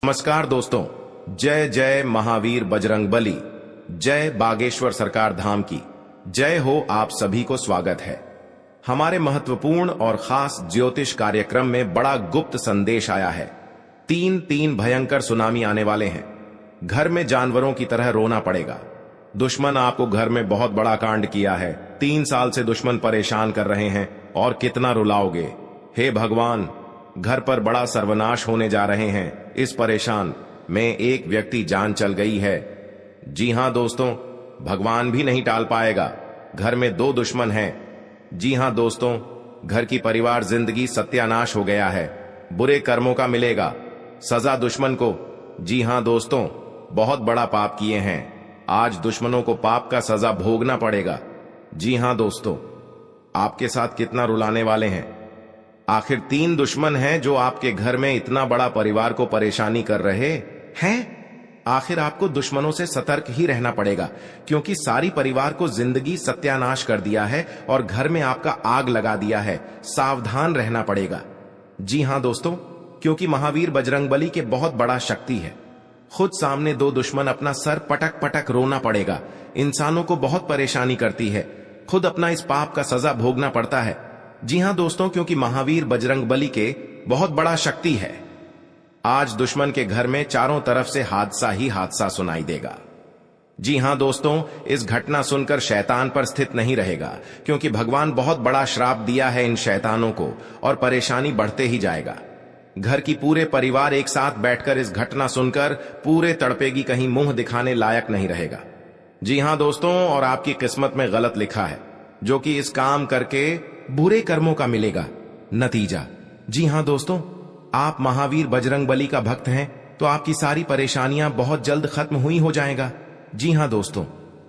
नमस्कार दोस्तों, जय जय महावीर बजरंगबली, जय बागेश्वर सरकार धाम की जय हो। आप सभी को स्वागत है हमारे महत्वपूर्ण और खास ज्योतिष कार्यक्रम में। बड़ा गुप्त संदेश आया है। तीन भयंकर सुनामी आने वाले हैं। घर में जानवरों की तरह रोना पड़ेगा। दुश्मन आपको घर में बहुत बड़ा कांड किया है। 3 साल से दुश्मन परेशान कर रहे हैं और कितना रुलाओगे। हे भगवान, घर पर बड़ा सर्वनाश होने जा रहे हैं। इस परेशान में एक व्यक्ति जान चल गई है। जी हां दोस्तों, भगवान भी नहीं टाल पाएगा। घर में 2 दुश्मन हैं। जी हां दोस्तों, घर की परिवार जिंदगी सत्यानाश हो गया है। बुरे कर्मों का मिलेगा सजा दुश्मन को। जी हां दोस्तों, बहुत बड़ा पाप किए हैं। आज दुश्मनों को पाप का सजा भोगना पड़ेगा। जी हां दोस्तों, आपके साथ कितना रुलाने वाले हैं। आखिर 3 दुश्मन हैं जो आपके घर में इतना बड़ा परिवार को परेशानी कर रहे हैं। आखिर आपको दुश्मनों से सतर्क ही रहना पड़ेगा, क्योंकि सारी परिवार को जिंदगी सत्यानाश कर दिया है और घर में आपका आग लगा दिया है। सावधान रहना पड़ेगा। जी हां दोस्तों, क्योंकि महावीर बजरंगबली के बहुत बड़ा शक्ति है। खुद सामने 2 दुश्मन अपना सर पटक पटक रोना पड़ेगा। इंसानों को बहुत परेशानी करती है। खुद अपना इस पाप का सजा भोगना पड़ता है। जी हां दोस्तों, क्योंकि महावीर बजरंगबली के बहुत बड़ा शक्ति है। आज दुश्मन के घर में चारों तरफ से हादसा ही हादसा सुनाई देगा। जी हां दोस्तों, इस घटना सुनकर शैतान पर स्थित नहीं रहेगा, क्योंकि भगवान बहुत बड़ा श्राप दिया है इन शैतानों को और परेशानी बढ़ते ही जाएगा। घर की पूरे परिवार एक साथ बैठकर इस घटना सुनकर पूरे तड़पेगी, कहीं मुंह दिखाने लायक नहीं रहेगा। जी हां दोस्तों, और आपकी किस्मत में गलत लिखा है, जो कि इस काम करके बुरे कर्मों का मिलेगा नतीजा। जी हां दोस्तों, आप महावीर बजरंगबली का भक्त हैं तो आपकी सारी परेशानियां बहुत जल्द खत्म हुई हो जाएगा। जी हां दोस्तों,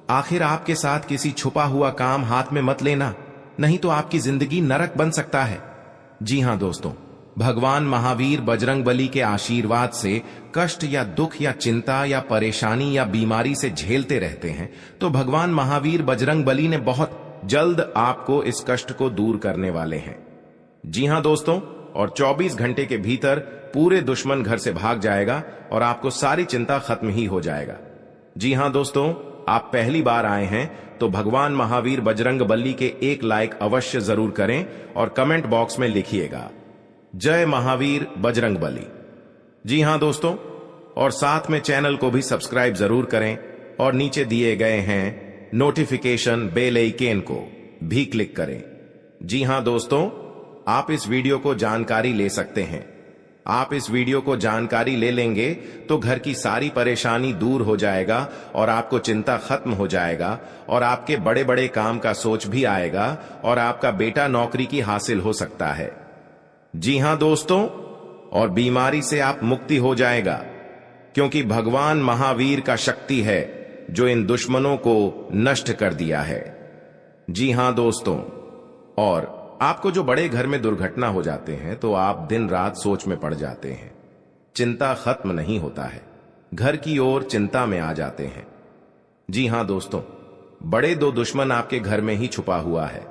आखिर आपके साथ किसी छुपा हुआ काम हाथ में मत लेना, नहीं तो आपकी जिंदगी नरक बन सकता है। जी हां दोस्तों, भगवान महावीर बजरंगबली के आशीर्वाद से कष्ट या दुख या चिंता या परेशानी या बीमारी से झेलते रहते हैं, तो भगवान महावीर बजरंगबली ने बहुत जल्द आपको इस कष्ट को दूर करने वाले हैं। जी हां दोस्तों, और 24 घंटे के भीतर पूरे दुश्मन घर से भाग जाएगा और आपको सारी चिंता खत्म ही हो जाएगा। जी हां दोस्तों, आप पहली बार आए हैं तो भगवान महावीर बजरंगबली के 1 लाइक अवश्य जरूर करें और कमेंट बॉक्स में लिखिएगा जय महावीर बजरंगबली। जी हां दोस्तों, और साथ में चैनल को भी सब्सक्राइब जरूर करें और नीचे दिए गए हैं नोटिफिकेशन बेल आइकन को भी क्लिक करें। जी हां दोस्तों, आप इस वीडियो को जानकारी ले सकते हैं। आप इस वीडियो को जानकारी ले लेंगे तो घर की सारी परेशानी दूर हो जाएगा और आपको चिंता खत्म हो जाएगा और आपके बड़े बड़े काम का सोच भी आएगा और आपका बेटा नौकरी की हासिल हो सकता है। जी हां दोस्तों, और बीमारी से आप मुक्ति हो जाएगा, क्योंकि भगवान महावीर का शक्ति है जो इन दुश्मनों को नष्ट कर दिया है। जी हां दोस्तों, और आपको जो बड़े घर में दुर्घटना हो जाते हैं तो आप दिन रात सोच में पड़ जाते हैं। चिंता खत्म नहीं होता है, घर की ओर चिंता में आ जाते हैं। जी हां दोस्तों, बड़े 2 दुश्मन आपके घर में ही छुपा हुआ है,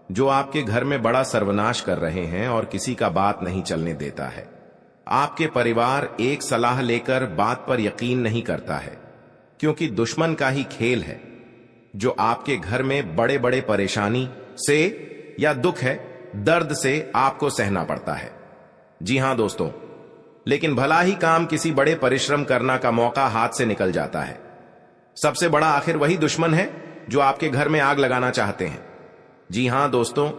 जो आपके घर में बड़ा सर्वनाश कर रहे हैं और किसी का बात नहीं चलने देता है। आपके परिवार एक सलाह लेकर बात पर यकीन नहीं करता है, क्योंकि दुश्मन का ही खेल है जो आपके घर में बड़े बड़े परेशानी से या दुख है, दर्द से आपको सहना पड़ता है। जी हां दोस्तों, लेकिन भला ही काम किसी बड़े परिश्रम करना का मौका हाथ से निकल जाता है। सबसे बड़ा आखिर वही दुश्मन है जो आपके घर में आग लगाना चाहते हैं। जी हां दोस्तों,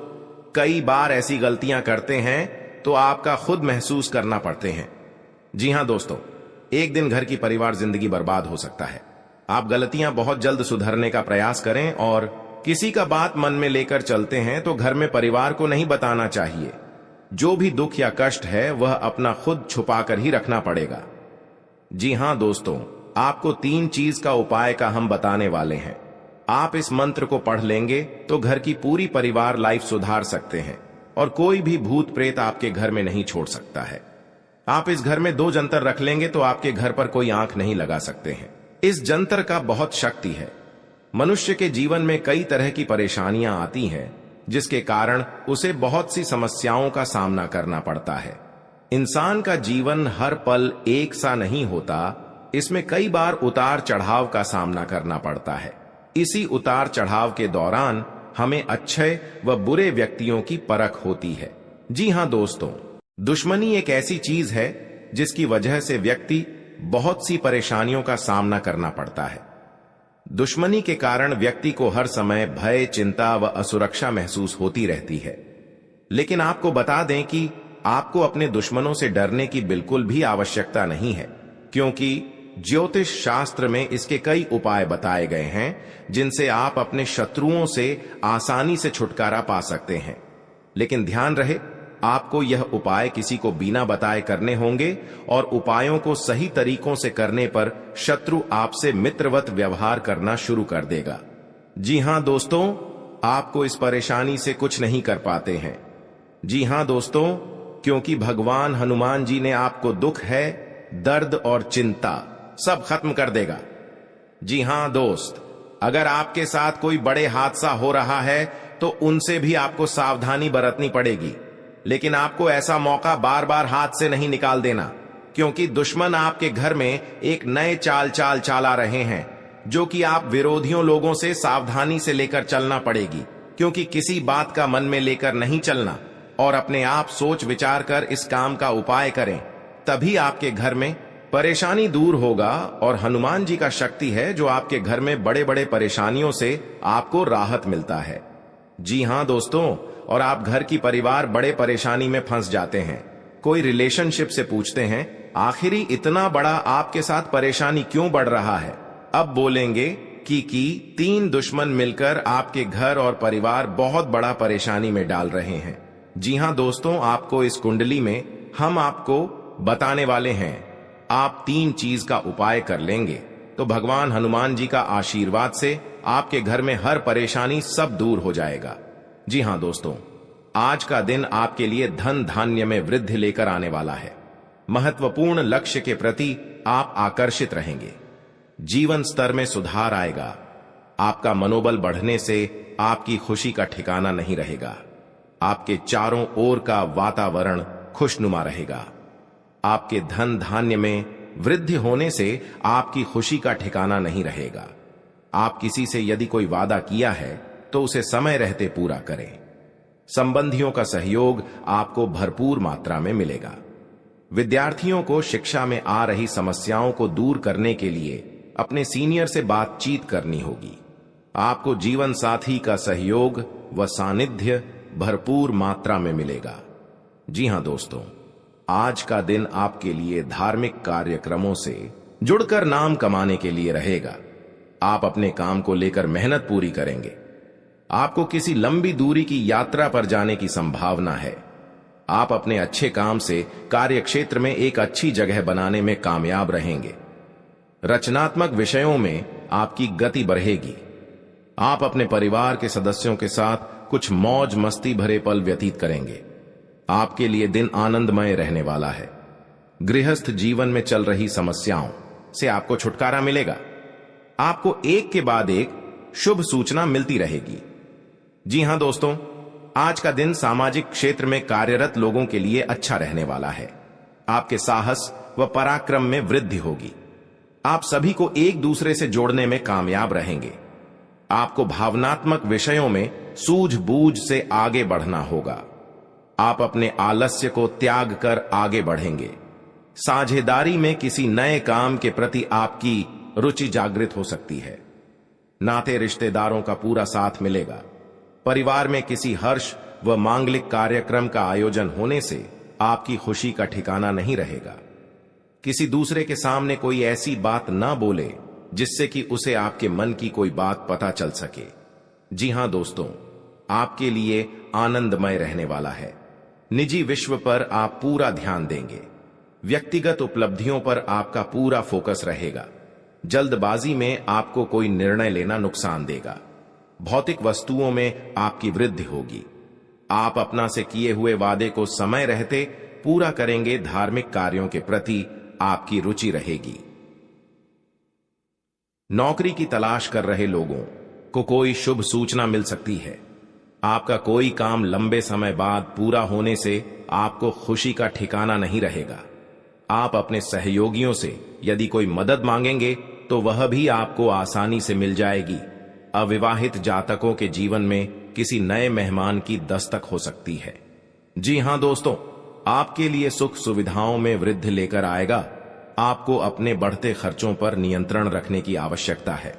कई बार ऐसी गलतियां करते हैं तो आपका खुद महसूस करना पड़ते हैं। जी हां दोस्तों, एक दिन घर की परिवार जिंदगी बर्बाद हो सकता है। आप गलतियां बहुत जल्द सुधारने का प्रयास करें और किसी का बात मन में लेकर चलते हैं तो घर में परिवार को नहीं बताना चाहिए। जो भी दुख या कष्ट है वह अपना खुद छुपाकर ही रखना पड़ेगा। जी हां दोस्तों, आपको 3 चीज का उपाय का हम बताने वाले हैं। आप इस मंत्र को पढ़ लेंगे तो घर की पूरी परिवार लाइफ सुधार सकते हैं और कोई भी भूत प्रेत आपके घर में नहीं छोड़ सकता है। आप इस घर में 2 जंतर रख लेंगे तो आपके घर पर कोई आंख नहीं लगा सकते हैं। इस जंतर का बहुत शक्ति है। मनुष्य के जीवन में कई तरह की परेशानियां आती हैं, जिसके कारण उसे बहुत सी समस्याओं का सामना करना पड़ता है। इंसान का जीवन हर पल एक सा नहीं होता, इसमें कई बार उतार चढ़ाव का सामना करना पड़ता है। इसी उतार चढ़ाव के दौरान हमें अच्छे व बुरे व्यक्तियों की परख होती है। जी हां दोस्तों, दुश्मनी एक ऐसी चीज है जिसकी वजह से व्यक्ति बहुत सी परेशानियों का सामना करना पड़ता है। दुश्मनी के कारण व्यक्ति को हर समय भय, चिंता व असुरक्षा महसूस होती रहती है। लेकिन आपको बता दें कि आपको अपने दुश्मनों से डरने की बिल्कुल भी आवश्यकता नहीं है, क्योंकि ज्योतिष शास्त्र में इसके कई उपाय बताए गए हैं जिनसे आप अपने शत्रुओं से आसानी से छुटकारा पा सकते हैं। लेकिन ध्यान रहे, आपको यह उपाय किसी को बिना बताए करने होंगे और उपायों को सही तरीकों से करने पर शत्रु आपसे मित्रवत व्यवहार करना शुरू कर देगा। जी हां दोस्तों, आपको इस परेशानी से कुछ नहीं कर पाते हैं। जी हां दोस्तों, क्योंकि भगवान हनुमान जी ने आपको दुख है, दर्द और चिंता सब खत्म कर देगा। जी हां दोस्त, अगर आपके साथ कोई बड़े हादसा हो रहा है तो उनसे भी आपको सावधानी बरतनी पड़ेगी। लेकिन आपको ऐसा मौका बार बार हाथ से नहीं निकाल देना, क्योंकि दुश्मन आपके घर में एक नए चाल चला रहे हैं, जो कि आप विरोधियों लोगों से सावधानी से लेकर चलना पड़ेगी। क्योंकि किसी बात का मन में लेकर नहीं चलना और अपने आप सोच विचार कर इस काम का उपाय करें, तभी आपके घर में परेशानी दूर होगा। और हनुमान जी का शक्ति है जो आपके घर में बड़े बड़े परेशानियों से आपको राहत मिलता है। जी हां दोस्तों, और आप घर की परिवार बड़े परेशानी में फंस जाते हैं। कोई रिलेशनशिप से पूछते हैं, आखिर इतना बड़ा आपके साथ परेशानी क्यों बढ़ रहा है? अब बोलेंगे कि 3 दुश्मन मिलकर आपके घर और परिवार बहुत बड़ा परेशानी में डाल रहे हैं। जी हां दोस्तों, आपको इस कुंडली में हम आपको बताने वाले हैं। आप 3 चीज का उपाय कर लेंगे तो भगवान हनुमान जी का आशीर्वाद से आपके घर में हर परेशानी सब दूर हो जाएगा। जी हां दोस्तों, आज का दिन आपके लिए धन धान्य में वृद्धि लेकर आने वाला है। महत्वपूर्ण लक्ष्य के प्रति आप आकर्षित रहेंगे। जीवन स्तर में सुधार आएगा। आपका मनोबल बढ़ने से आपकी खुशी का ठिकाना नहीं रहेगा। आपके चारों ओर का वातावरण खुशनुमा रहेगा। आपके धन धान्य में वृद्धि होने से आपकी खुशी का ठिकाना नहीं रहेगा। आप किसी से यदि कोई वादा किया है तो उसे समय रहते पूरा करें। संबंधियों का सहयोग आपको भरपूर मात्रा में मिलेगा। विद्यार्थियों को शिक्षा में आ रही समस्याओं को दूर करने के लिए अपने सीनियर से बातचीत करनी होगी। आपको जीवन साथी का सहयोग व सानिध्य भरपूर मात्रा में मिलेगा। जी हां दोस्तों, आज का दिन आपके लिए धार्मिक कार्यक्रमों से जुड़कर नाम कमाने के लिए रहेगा। आप अपने काम को लेकर मेहनत पूरी करेंगे। आपको किसी लंबी दूरी की यात्रा पर जाने की संभावना है। आप अपने अच्छे काम से कार्य क्षेत्र में एक अच्छी जगह बनाने में कामयाब रहेंगे। रचनात्मक विषयों में आपकी गति बढ़ेगी। आप अपने परिवार के सदस्यों के साथ कुछ मौज मस्ती भरे पल व्यतीत करेंगे। आपके लिए दिन आनंदमय रहने वाला है। गृहस्थ जीवन में चल रही समस्याओं से आपको छुटकारा मिलेगा। आपको एक के बाद एक शुभ सूचना मिलती रहेगी। जी हां दोस्तों, आज का दिन सामाजिक क्षेत्र में कार्यरत लोगों के लिए अच्छा रहने वाला है। आपके साहस व पराक्रम में वृद्धि होगी। आप सभी को एक दूसरे से जोड़ने में कामयाब रहेंगे। आपको भावनात्मक विषयों में सूझबूझ से आगे बढ़ना होगा। आप अपने आलस्य को त्याग कर आगे बढ़ेंगे। साझेदारी में किसी नए काम के प्रति आपकी रुचि जागृत हो सकती है। नाते रिश्तेदारों का पूरा साथ मिलेगा। परिवार में किसी हर्ष व मांगलिक कार्यक्रम का आयोजन होने से आपकी खुशी का ठिकाना नहीं रहेगा। किसी दूसरे के सामने कोई ऐसी बात ना बोले जिससे कि उसे आपके मन की कोई बात पता चल सके। जी हां दोस्तों, आपके लिए आनंदमय रहने वाला है। निजी विश्व पर आप पूरा ध्यान देंगे। व्यक्तिगत उपलब्धियों पर आपका पूरा फोकस रहेगा। जल्दबाजी में आपको कोई निर्णय लेना नुकसान देगा। भौतिक वस्तुओं में आपकी वृद्धि होगी। आप अपना से किए हुए वादे को समय रहते पूरा करेंगे। धार्मिक कार्यों के प्रति आपकी रुचि रहेगी। नौकरी की तलाश कर रहे लोगों को कोई शुभ सूचना मिल सकती है। आपका कोई काम लंबे समय बाद पूरा होने से आपको खुशी का ठिकाना नहीं रहेगा। आप अपने सहयोगियों से यदि कोई मदद मांगेंगे तो वह भी आपको आसानी से मिल जाएगी। अविवाहित जातकों के जीवन में किसी नए मेहमान की दस्तक हो सकती है। जी हां दोस्तों, आपके लिए सुख सुविधाओं में वृद्धि लेकर आएगा। आपको अपने बढ़ते खर्चों पर नियंत्रण रखने की आवश्यकता है,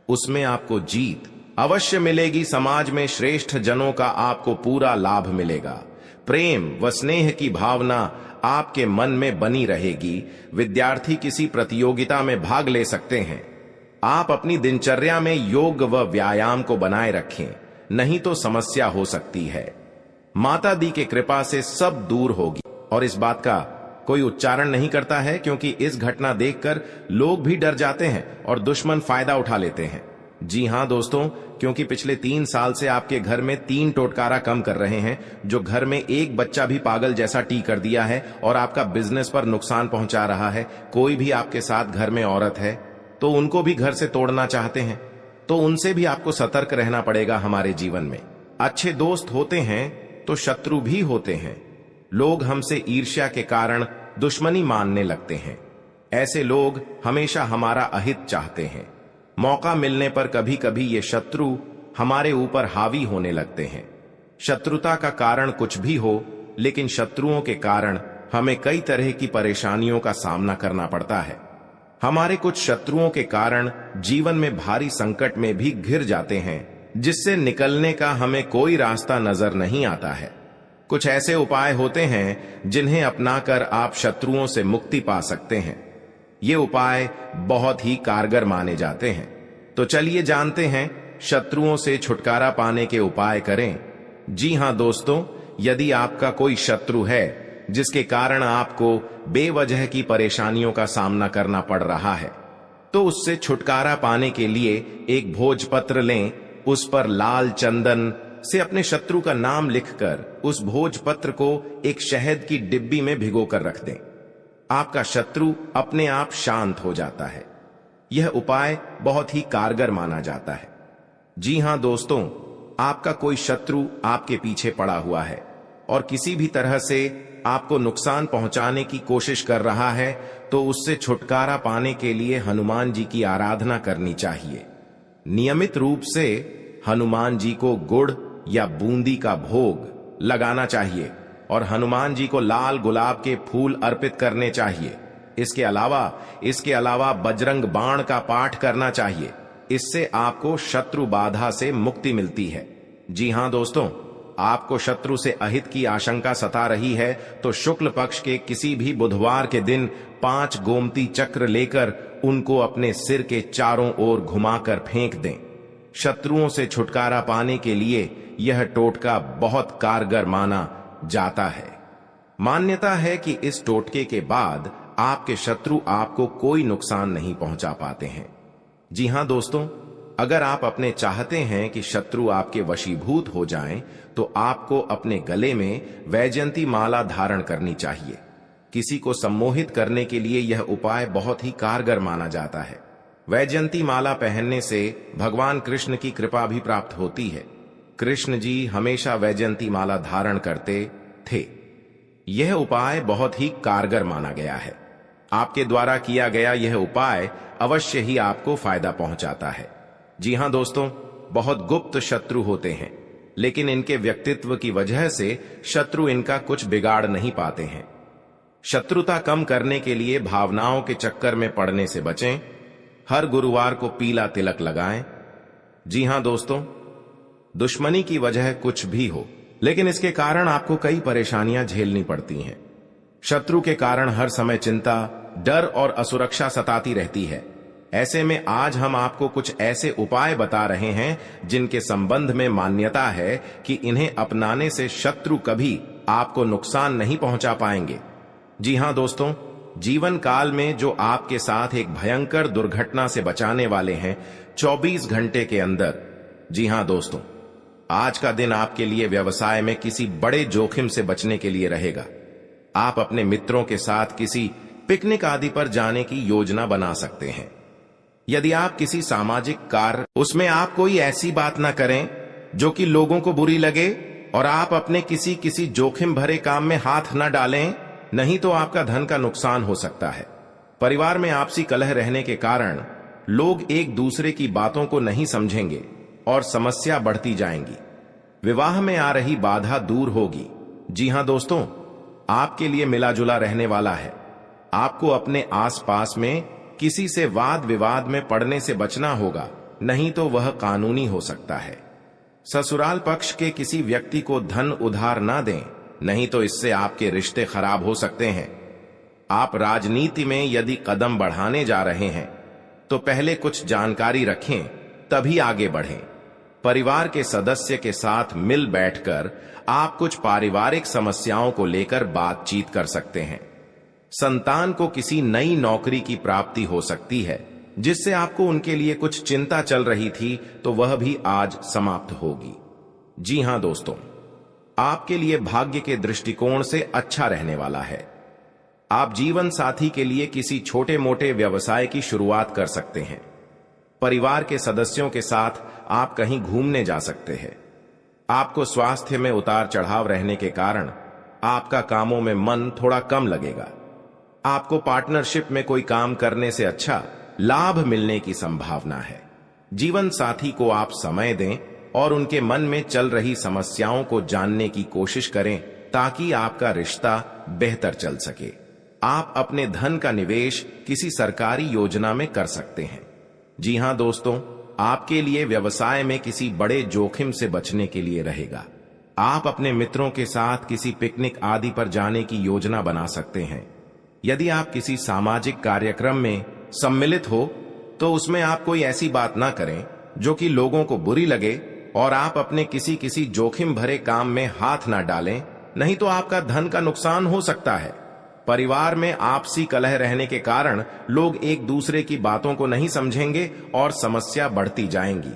उसमें आपको जीत अवश्य मिलेगी। समाज में श्रेष्ठ जनों का आपको पूरा लाभ मिलेगा। प्रेम व स्नेह की भावना आपके मन में बनी रहेगी। विद्यार्थी किसी प्रतियोगिता में भाग ले सकते हैं। आप अपनी दिनचर्या में योग व व्यायाम को बनाए रखें, नहीं तो समस्या हो सकती है। माता दी की कृपा से सब दूर होगी। और इस बात का कोई उच्चारण नहीं करता है, क्योंकि इस घटना देखकर लोग भी डर जाते हैं और दुश्मन फायदा उठा लेते हैं। जी हां दोस्तों, क्योंकि पिछले 3 साल से आपके घर में 3 टोटकारा कम कर रहे हैं, जो घर में एक बच्चा भी पागल जैसा टी कर दिया है और आपका बिजनेस पर नुकसान पहुंचा रहा है। कोई भी आपके साथ घर में औरत है तो उनको भी घर से तोड़ना चाहते हैं, तो उनसे भी आपको सतर्क रहना पड़ेगा। हमारे जीवन में अच्छे दोस्त होते हैं तो शत्रु भी होते हैं। लोग हमसे ईर्ष्या के कारण दुश्मनी मानने लगते हैं। ऐसे लोग हमेशा हमारा अहित चाहते हैं। मौका मिलने पर कभी कभी ये शत्रु हमारे ऊपर हावी होने लगते हैं। शत्रुता का कारण कुछ भी हो, लेकिन शत्रुओं के कारण हमें कई तरह की परेशानियों का सामना करना पड़ता है। हमारे कुछ शत्रुओं के कारण जीवन में भारी संकट में भी घिर जाते हैं, जिससे निकलने का हमें कोई रास्ता नजर नहीं आता है। कुछ ऐसे उपाय होते हैं जिन्हें अपनाकर आप शत्रुओं से मुक्ति पा सकते हैं। ये उपाय बहुत ही कारगर माने जाते हैं। तो चलिए जानते हैं शत्रुओं से छुटकारा पाने के उपाय करें। जी हां दोस्तों, यदि आपका कोई शत्रु है जिसके कारण आपको बेवजह की परेशानियों का सामना करना पड़ रहा है, तो उससे छुटकारा पाने के लिए एक भोजपत्र लें। उस पर लाल चंदन से अपने शत्रु का नाम लिखकर उस भोजपत्र को एक शहद की डिब्बी में भिगोकर रख दें। आपका शत्रु अपने आप शांत हो जाता है। यह उपाय बहुत ही कारगर माना जाता है। जी हां दोस्तों, आपका कोई शत्रु आपके पीछे पड़ा हुआ है और किसी भी तरह से आपको नुकसान पहुंचाने की कोशिश कर रहा है, तो उससे छुटकारा पाने के लिए हनुमान जी की आराधना करनी चाहिए। नियमित रूप से हनुमान जी को गुड़ या बूंदी का भोग लगाना चाहिए और हनुमान जी को लाल गुलाब के फूल अर्पित करने चाहिए। इसके अलावा बजरंग बाण का पाठ करना चाहिए। इससे आपको शत्रु बाधा से मुक्ति मिलती है। जी हां दोस्तों, आपको शत्रु से अहित की आशंका सता रही है तो शुक्ल पक्ष के किसी भी बुधवार के दिन 5 गोमती चक्र लेकर उनको अपने सिर के चारों ओर घुमाकर फेंक दें। शत्रुओं से छुटकारा पाने के लिए यह टोटका बहुत कारगर माना जाता है। मान्यता है कि इस टोटके के बाद आपके शत्रु आपको कोई नुकसान नहीं पहुंचा पाते हैं। जी हां दोस्तों, अगर आप अपने चाहते हैं कि शत्रु आपके वशीभूत हो जाएं, तो आपको अपने गले में वैजयंती माला धारण करनी चाहिए। किसी को सम्मोहित करने के लिए यह उपाय बहुत ही कारगर माना जाता है। वैजयंती माला पहनने से भगवान कृष्ण की कृपा भी प्राप्त होती है। कृष्ण जी हमेशा वैजयंती माला धारण करते थे। यह उपाय बहुत ही कारगर माना गया है। आपके द्वारा किया गया यह उपाय अवश्य ही आपको फायदा पहुंचाता है। जी हां दोस्तों, बहुत गुप्त शत्रु होते हैं, लेकिन इनके व्यक्तित्व की वजह से शत्रु इनका कुछ बिगाड़ नहीं पाते हैं। शत्रुता कम करने के लिए भावनाओं के चक्कर में पड़ने से बचें। हर गुरुवार को पीला तिलक लगाएं। जी हां दोस्तों, दुश्मनी की वजह कुछ भी हो, लेकिन इसके कारण आपको कई परेशानियां झेलनी पड़ती हैं। शत्रु के कारण हर समय चिंता, डर और असुरक्षा सताती रहती है। ऐसे में आज हम आपको कुछ ऐसे उपाय बता रहे हैं जिनके संबंध में मान्यता है कि इन्हें अपनाने से शत्रु कभी आपको नुकसान नहीं पहुंचा पाएंगे। जी हां दोस्तों, जीवन काल में जो आपके साथ एक भयंकर दुर्घटना से बचाने वाले हैं 24 घंटे के अंदर। जी हां दोस्तों, आज का दिन आपके लिए व्यवसाय में किसी बड़े जोखिम से बचने के लिए रहेगा। आप अपने मित्रों के साथ किसी पिकनिक आदि पर जाने की योजना बना सकते हैं। यदि आप किसी सामाजिक कार्य उसमें आप कोई ऐसी बात ना करें जो कि लोगों को बुरी लगे और आप अपने किसी जोखिम भरे काम में हाथ न डालें, नहीं तो आपका धन का नुकसान हो सकता है। परिवार में आपसी कलह रहने के कारण लोग एक दूसरे की बातों को नहीं समझेंगे और समस्या बढ़ती जाएंगी। विवाह में आ रही बाधा दूर होगी। जी हां दोस्तों, आपके लिए मिला जुला रहने वाला है। आपको अपने आसपास में किसी से वाद विवाद में पड़ने से बचना होगा, नहीं तो वह कानूनी हो सकता है। ससुराल पक्ष के किसी व्यक्ति को धन उधार ना दें, नहीं तो इससे आपके रिश्ते खराब हो सकते हैं। आप राजनीति में यदि कदम बढ़ाने जा रहे हैं तो पहले कुछ जानकारी रखें, तभी आगे बढ़ें। परिवार के सदस्य के साथ मिल बैठकर आप कुछ पारिवारिक समस्याओं को लेकर बातचीत कर सकते हैं। संतान को किसी नई नौकरी की प्राप्ति हो सकती है, जिससे आपको उनके लिए कुछ चिंता चल रही थी तो वह भी आज समाप्त होगी। जी हां दोस्तों, आपके लिए भाग्य के दृष्टिकोण से अच्छा रहने वाला है। आप जीवन साथी के लिए किसी छोटे मोटे व्यवसाय की शुरुआत कर सकते हैं। परिवार के सदस्यों के साथ आप कहीं घूमने जा सकते हैं। आपको स्वास्थ्य में उतार चढ़ाव रहने के कारण आपका कामों में मन थोड़ा कम लगेगा। आपको पार्टनरशिप में कोई काम करने से अच्छा लाभ मिलने की संभावना है। जीवन साथी को आप समय दें और उनके मन में चल रही समस्याओं को जानने की कोशिश करें, ताकि आपका रिश्ता बेहतर चल सके। आप अपने धन का निवेश किसी सरकारी योजना में कर सकते हैं। जी हां दोस्तों, आपके लिए व्यवसाय में किसी बड़े जोखिम से बचने के लिए रहेगा। आप अपने मित्रों के साथ किसी पिकनिक आदि पर जाने की योजना बना सकते हैं। यदि आप किसी सामाजिक कार्यक्रम में सम्मिलित हो तो उसमें आप कोई ऐसी बात ना करें जो कि लोगों को बुरी लगे, और आप अपने किसी जोखिम भरे काम में हाथ ना डालें, नहीं तो आपका धन का नुकसान हो सकता है। परिवार में आपसी कलह रहने के कारण लोग एक दूसरे की बातों को नहीं समझेंगे और समस्या बढ़ती जाएंगी।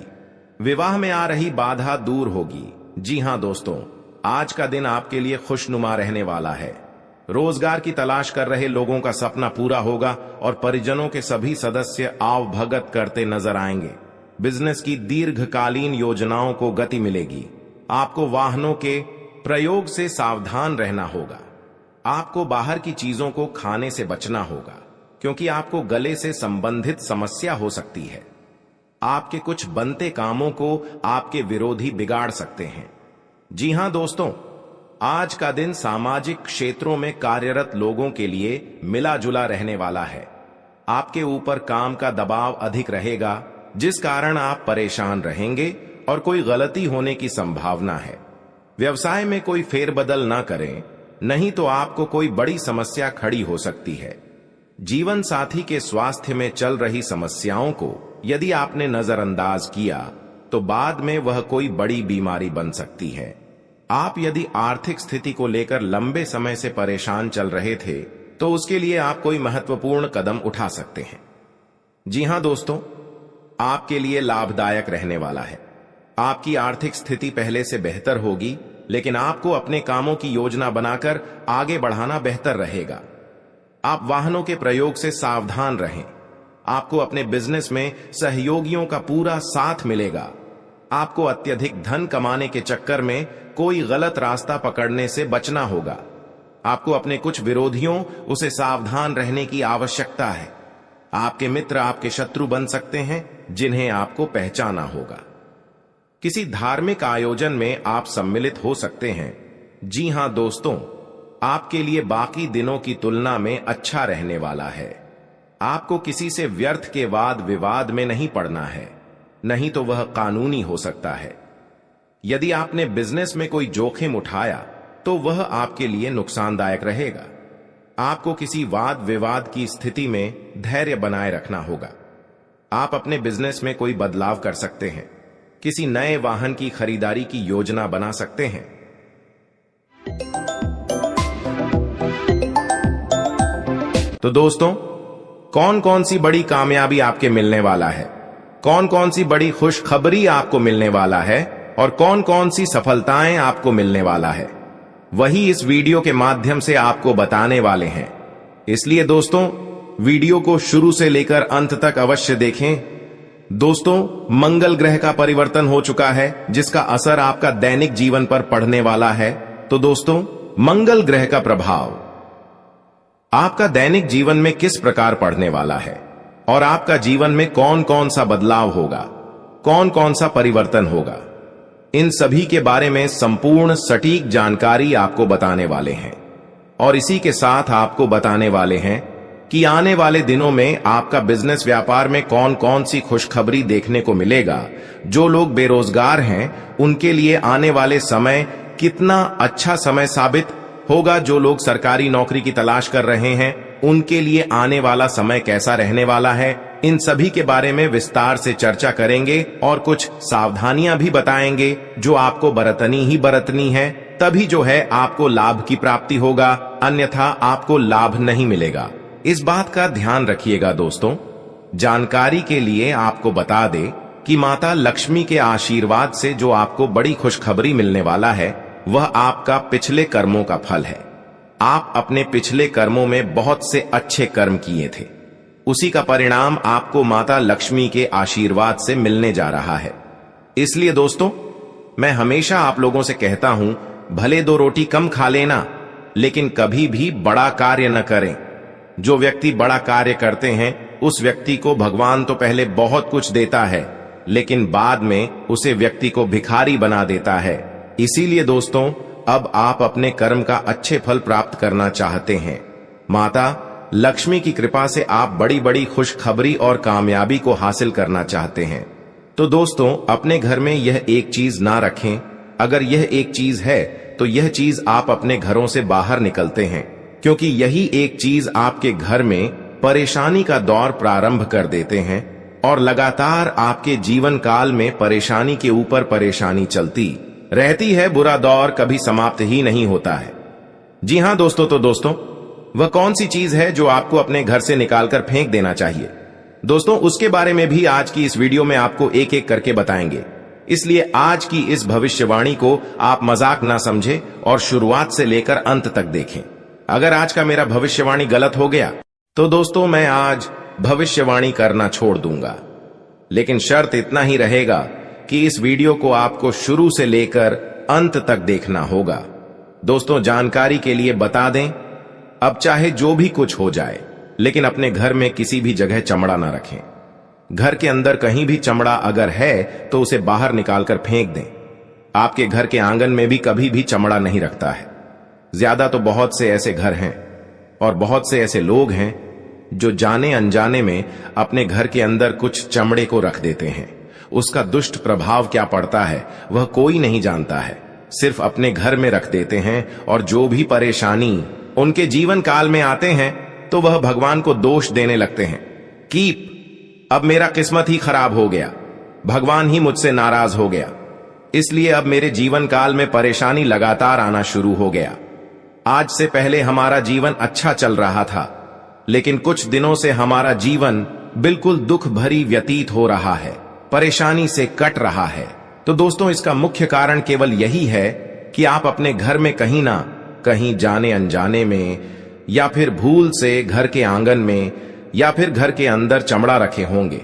विवाह में आ रही बाधा दूर होगी। जी हां दोस्तों, आज का दिन आपके लिए खुशनुमा रहने वाला है। रोजगार की तलाश कर रहे लोगों का सपना पूरा होगा और परिजनों के सभी सदस्य आवभगत करते नजर आएंगे। बिजनेस की दीर्घकालीन योजनाओं को गति मिलेगी। आपको वाहनों के प्रयोग से सावधान रहना होगा। आपको बाहर की चीजों को खाने से बचना होगा, क्योंकि आपको गले से संबंधित समस्या हो सकती है। आपके कुछ बनते कामों को आपके विरोधी बिगाड़ सकते हैं। जी हां दोस्तों, आज का दिन सामाजिक क्षेत्रों में कार्यरत लोगों के लिए मिला जुला रहने वाला है। आपके ऊपर काम का दबाव अधिक रहेगा, जिस कारण आप परेशान रहेंगे और कोई गलती होने की संभावना है। व्यवसाय में कोई फेरबदल ना करें, नहीं तो आपको कोई बड़ी समस्या खड़ी हो सकती है। जीवन साथी के स्वास्थ्य में चल रही समस्याओं को यदि आपने नजरअंदाज किया तो बाद में वह कोई बड़ी बीमारी बन सकती है। आप यदि आर्थिक स्थिति को लेकर लंबे समय से परेशान चल रहे थे तो उसके लिए आप कोई महत्वपूर्ण कदम उठा सकते हैं। जी हां दोस्तों, आपके लिए लाभदायक रहने वाला है। आपकी आर्थिक स्थिति पहले से बेहतर होगी, लेकिन आपको अपने कामों की योजना बनाकर आगे बढ़ाना बेहतर रहेगा। आप वाहनों के प्रयोग से सावधान रहें। आपको अपने बिजनेस में सहयोगियों का पूरा साथ मिलेगा। आपको अत्यधिक धन कमाने के चक्कर में कोई गलत रास्ता पकड़ने से बचना होगा। आपको अपने कुछ विरोधियों उसे सावधान रहने की आवश्यकता है। आपके मित्र आपके शत्रु बन सकते हैं, जिन्हें आपको पहचाना होगा। किसी धार्मिक आयोजन में आप सम्मिलित हो सकते हैं। जी हां दोस्तों, आपके लिए बाकी दिनों की तुलना में अच्छा रहने वाला है। आपको किसी से व्यर्थ के वाद विवाद में नहीं पड़ना है, नहीं तो वह कानूनी हो सकता है। यदि आपने बिजनेस में कोई जोखिम उठाया तो वह आपके लिए नुकसानदायक रहेगा। आपको किसी वाद विवाद की स्थिति में धैर्य बनाए रखना होगा। आप अपने बिजनेस में कोई बदलाव कर सकते हैं। किसी नए वाहन की खरीदारी की योजना बना सकते हैं। तो दोस्तों, कौन कौन सी बड़ी कामयाबी आपके मिलने वाला है, कौन कौन सी बड़ी खुशखबरी आपको मिलने वाला है और कौन कौन सी सफलताएं आपको मिलने वाला है, वही इस वीडियो के माध्यम से आपको बताने वाले हैं। इसलिए दोस्तों, वीडियो को शुरू से लेकर अंत तक अवश्य देखें। दोस्तों, मंगल ग्रह का परिवर्तन हो चुका है, जिसका असर आपका दैनिक जीवन पर पड़ने वाला है। तो दोस्तों, मंगल ग्रह का प्रभाव आपका दैनिक जीवन में किस प्रकार पड़ने वाला है और आपका जीवन में कौन कौन सा बदलाव होगा, कौन कौन सा परिवर्तन होगा, इन सभी के बारे में संपूर्ण सटीक जानकारी आपको बताने वाले हैं। और इसी के साथ आपको बताने वाले हैं कि आने वाले दिनों में आपका बिजनेस व्यापार में कौन कौन सी खुशखबरी देखने को मिलेगा। जो लोग बेरोजगार हैं उनके लिए आने वाले समय कितना अच्छा समय साबित होगा। जो लोग सरकारी नौकरी की तलाश कर रहे हैं उनके लिए आने वाला समय कैसा रहने वाला है, इन सभी के बारे में विस्तार से चर्चा करेंगे और कुछ सावधानियां भी बताएंगे जो आपको बरतनी ही बरतनी है, तभी जो है आपको लाभ की प्राप्ति होगा, अन्यथा आपको लाभ नहीं मिलेगा। इस बात का ध्यान रखिएगा दोस्तों। जानकारी के लिए आपको बता दे कि माता लक्ष्मी के आशीर्वाद से जो आपको बड़ी खुशखबरी मिलने वाला है वह आपका पिछले कर्मों का फल है। आप अपने पिछले कर्मों में बहुत से अच्छे कर्म किए थे, उसी का परिणाम आपको माता लक्ष्मी के आशीर्वाद से मिलने जा रहा है। इसलिए दोस्तों, मैं हमेशा आप लोगों से कहता हूं, भले 2 रोटी कम खा लेना, लेकिन कभी भी बड़ा कार्य न करें। जो व्यक्ति बड़ा कार्य करते हैं उस व्यक्ति को भगवान तो पहले बहुत कुछ देता है, लेकिन बाद में उसे व्यक्ति को भिखारी बना देता है। इसीलिए दोस्तों, अब आप अपने कर्म का अच्छे फल प्राप्त करना चाहते हैं। माता लक्ष्मी की कृपा से आप बड़ी बड़ी खुशखबरी और कामयाबी को हासिल करना चाहते हैं। तो दोस्तों, अपने घर में यह एक चीज ना रखें। अगर यह एक चीज है तो यह चीज आप अपने घरों से बाहर निकलते हैं, क्योंकि यही एक चीज आपके घर में परेशानी का दौर प्रारंभ कर देते हैं और लगातार आपके जीवन काल में परेशानी के ऊपर परेशानी चलती रहती है। बुरा दौर कभी समाप्त ही नहीं होता है। जी हां दोस्तों, तो दोस्तों, वह कौन सी चीज है जो आपको अपने घर से निकालकर फेंक देना चाहिए? दोस्तों, उसके बारे में भी आज की इस वीडियो में आपको एक एक करके बताएंगे। इसलिए आज की इस भविष्यवाणी को आप मजाक ना समझें और शुरुआत से लेकर अंत तक देखें। अगर आज का मेरा भविष्यवाणी गलत हो गया तो दोस्तों, मैं आज भविष्यवाणी करना छोड़ दूंगा। लेकिन शर्त इतना ही रहेगा कि इस वीडियो को आपको शुरू से लेकर अंत तक देखना होगा। दोस्तों, जानकारी के लिए बता दें, अब चाहे जो भी कुछ हो जाए, लेकिन अपने घर में किसी भी जगह चमड़ा ना रखें। घर के अंदर कहीं भी चमड़ा अगर है तो उसे बाहर निकालकर फेंक दें। आपके घर के आंगन में भी कभी भी चमड़ा नहीं रखता है। ज्यादा तो बहुत से ऐसे घर हैं और बहुत से ऐसे लोग हैं जो जाने अनजाने में अपने घर के अंदर कुछ चमड़े को रख देते हैं। उसका दुष्ट प्रभाव क्या पड़ता है वह कोई नहीं जानता है, सिर्फ अपने घर में रख देते हैं और जो भी परेशानी उनके जीवन काल में आते हैं तो वह भगवान को दोष देने लगते हैं कि अब मेरा किस्मत ही खराब हो गया, भगवान ही मुझसे नाराज हो गया, इसलिए अब मेरे जीवन काल में परेशानी लगातार आना शुरू हो गया। आज से पहले हमारा जीवन अच्छा चल रहा था, लेकिन कुछ दिनों से हमारा जीवन बिल्कुल दुख भरी व्यतीत हो रहा है, परेशानी से कट रहा है। तो दोस्तों, इसका मुख्य कारण केवल यही है कि आप अपने घर में कहीं ना कहीं जाने अनजाने में या फिर भूल से घर के आंगन में या फिर घर के अंदर चमड़ा रखे होंगे।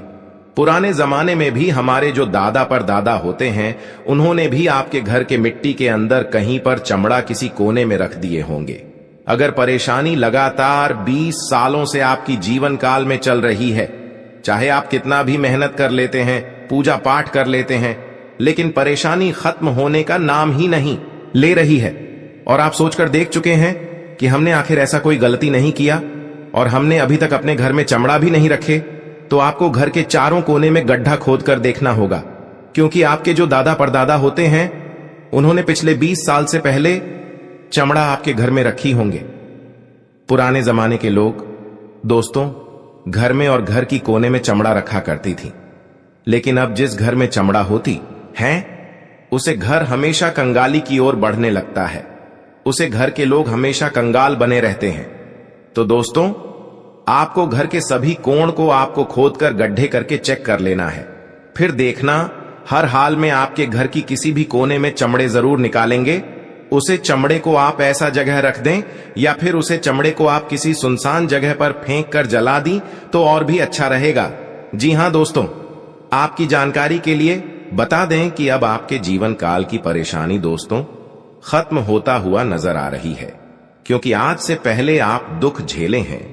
पुराने जमाने में भी हमारे जो दादा पर दादा होते हैं उन्होंने भी आपके घर के मिट्टी के अंदर कहीं पर चमड़ा किसी कोने में रख दिए होंगे। अगर परेशानी लगातार 20 सालों से आपकी जीवन काल में चल रही है, चाहे आप कितना भी मेहनत कर लेते हैं, पूजा पाठ कर लेते हैं, लेकिन परेशानी खत्म होने का नाम ही नहीं ले रही है, और आप सोचकर देख चुके हैं कि हमने आखिर ऐसा कोई गलती नहीं किया और हमने अभी तक अपने घर में चमड़ा भी नहीं रखे, तो आपको घर के चारों कोने में गड्ढा खोद कर देखना होगा, क्योंकि आपके जो दादा परदादा होते हैं उन्होंने पिछले 20 साल से पहले चमड़ा आपके घर में रखी होंगे। पुराने जमाने के लोग दोस्तों घर में और घर की कोने में चमड़ा रखा करती थी, लेकिन अब जिस घर में चमड़ा होती है उसे घर हमेशा कंगाली की ओर बढ़ने लगता है, उसे घर के लोग हमेशा कंगाल बने रहते हैं। तो दोस्तों, आपको घर के सभी कोण को आपको खोदकर गड्ढे करके चेक कर लेना है, फिर देखना हर हाल में आपके घर की किसी भी कोने में चमड़े जरूर निकालेंगे। उसे चमड़े को आप ऐसा जगह रख दें या फिर उसे चमड़े को आप किसी सुनसान जगह पर फेंक कर जला दी तो और भी अच्छा रहेगा। जी हां दोस्तों, आपकी जानकारी के लिए बता दें कि अब आपके जीवन काल की परेशानी दोस्तों खत्म होता हुआ नजर आ रही है, क्योंकि आज से पहले आप दुख झेले हैं,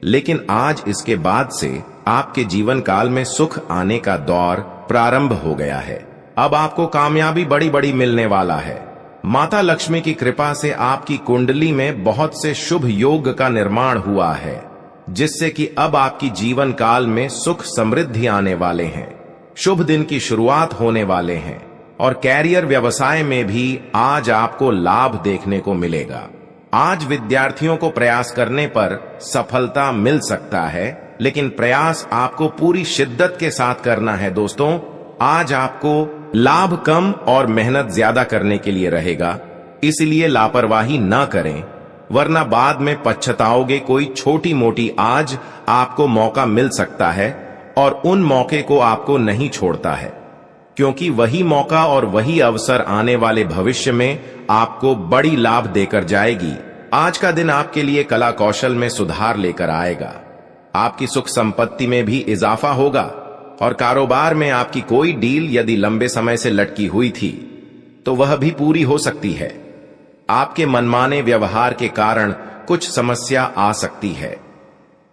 लेकिन आज इसके बाद से आपके जीवन काल में सुख आने का दौर प्रारंभ हो गया है। अब आपको कामयाबी बड़ी बड़ी मिलने वाला है। माता लक्ष्मी की कृपा से आपकी कुंडली में बहुत से शुभ योग का निर्माण हुआ है, जिससे कि अब आपकी जीवन काल में सुख समृद्धि आने वाले हैं, शुभ दिन की शुरुआत होने वाले हैं और कैरियर व्यवसाय में भी आज आपको लाभ देखने को मिलेगा। आज विद्यार्थियों को प्रयास करने पर सफलता मिल सकता है, लेकिन प्रयास आपको पूरी शिद्दत के साथ करना है दोस्तों। आज आपको लाभ कम और मेहनत ज्यादा करने के लिए रहेगा, इसलिए लापरवाही ना करें, वरना बाद में पछताओगे। कोई छोटी मोटी आज आपको मौका मिल सकता है और उन मौके को आपको नहीं छोड़ता है, क्योंकि वही मौका और वही अवसर आने वाले भविष्य में आपको बड़ी लाभ देकर जाएगी। आज का दिन आपके लिए कला कौशल में सुधार लेकर आएगा, आपकी सुख संपत्ति में भी इजाफा होगा और कारोबार में आपकी कोई डील यदि लंबे समय से लटकी हुई थी तो वह भी पूरी हो सकती है। आपके मनमाने व्यवहार के कारण कुछ समस्या आ सकती है।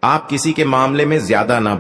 आप किसी के मामले में ज्यादा ना